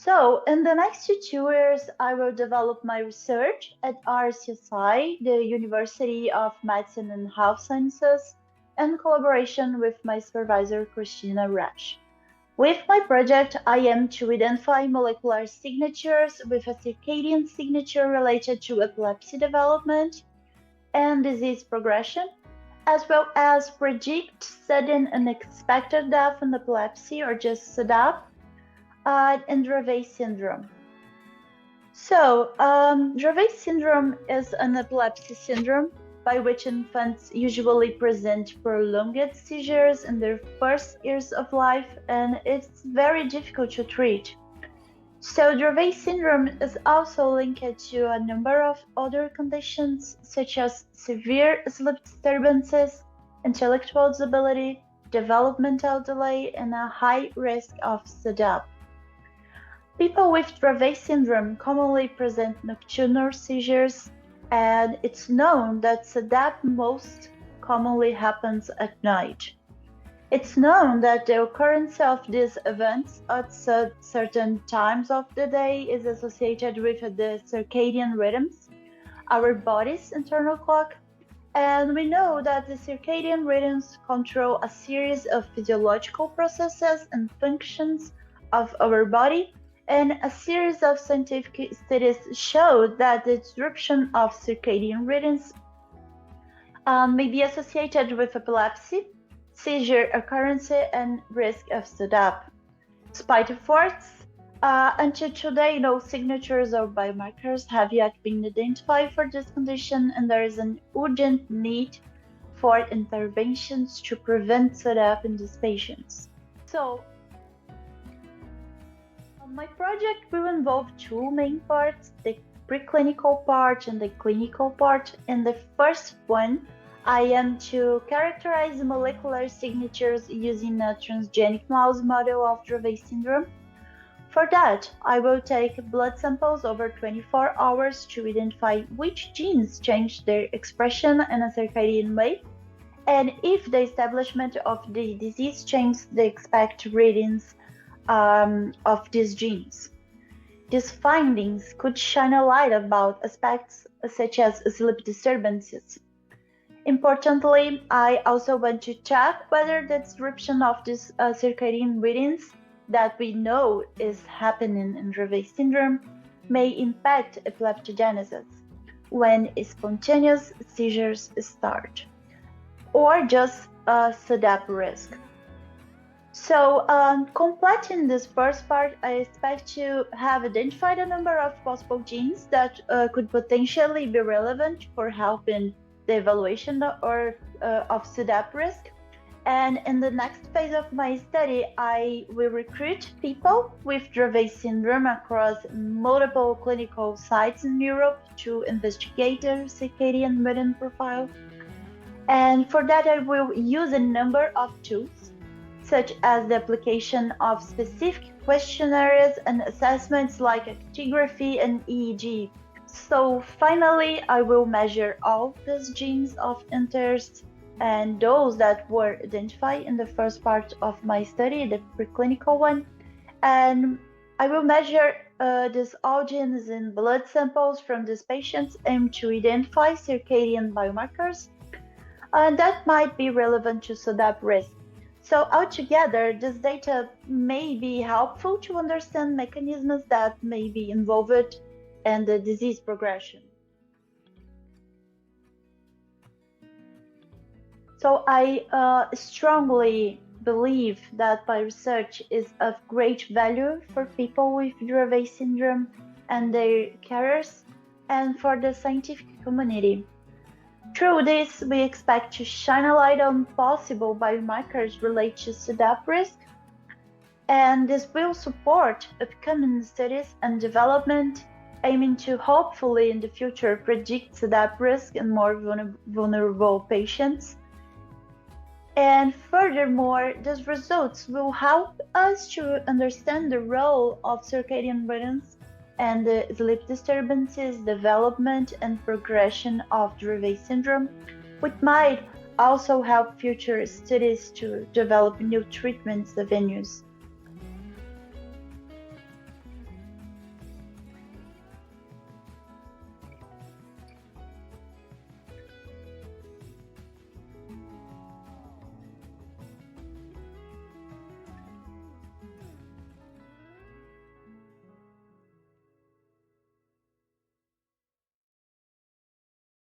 So, in the next 2 years, I will develop my research at RCSI, the University of Medicine and Health Sciences, in collaboration with my supervisor, Christina Rash. With my project, I aim to identify molecular signatures with a circadian signature related to epilepsy development and disease progression, as well as predict sudden unexpected death in epilepsy, or just SUDEP, and Dravet syndrome. So, Dravet syndrome is an epilepsy syndrome by which infants usually present prolonged seizures in their first years of life, and it's very difficult to treat. So, Dravet syndrome is also linked to a number of other conditions, such as severe sleep disturbances, intellectual disability, developmental delay, and a high risk of SUDEP. People with Dravet syndrome commonly present nocturnal seizures, and it's known that SUDEP most commonly happens at night. It's known that the occurrence of these events at certain times of the day is associated with the circadian rhythms, our body's internal clock, and we know that the circadian rhythms control a series of physiological processes and functions of our body, and a series of scientific studies show that the disruption of circadian rhythms may be associated with epilepsy, seizure occurrence, and risk of SUDEP. Despite efforts, until today, no signatures or biomarkers have yet been identified for this condition, and there is an urgent need for interventions to prevent SUDEP in these patients. So, my project will involve two main parts, the preclinical part and the clinical part. In the first one, I am to characterize molecular signatures using a transgenic mouse model of Dravet syndrome. For that, I will take blood samples over 24 hours to identify which genes change their expression in a circadian way, and if the establishment of the disease changes the expected readings of these genes. These findings could shine a light about aspects such as sleep disturbances. Importantly, I also want to check whether the disruption of these circadian rhythms that we know is happening in Dravet syndrome may impact epileptogenesis when spontaneous seizures start, or just SUDEP risk. So, completing this first part, I expect to have identified a number of possible genes that could potentially be relevant for helping the evaluation of SUDEP risk. And in the next phase of my study, I will recruit people with Dravet syndrome across multiple clinical sites in Europe to investigate their circadian rhythm profile. And for that, I will use a number of tools, such as the application of specific questionnaires and assessments like actigraphy and EEG. So finally, I will measure all these genes of interest and those that were identified in the first part of my study, the preclinical one, and I will measure these all genes in blood samples from these patients and to identify circadian biomarkers that might be relevant to SUDEP risk. So altogether, this data may be helpful to understand mechanisms that may be involved in the disease progression. So I strongly believe that my research is of great value for people with Dravet syndrome and their carers, and for the scientific community. Through this, we expect to shine a light on possible biomarkers related to SUDEP risk, and this will support upcoming studies and development, aiming to hopefully in the future predict SUDEP risk in more vulnerable patients. And furthermore, these results will help us to understand the role of circadian rhythms and the sleep disturbances, development, and progression of Dravet syndrome, which might also help future studies to develop new treatment avenues.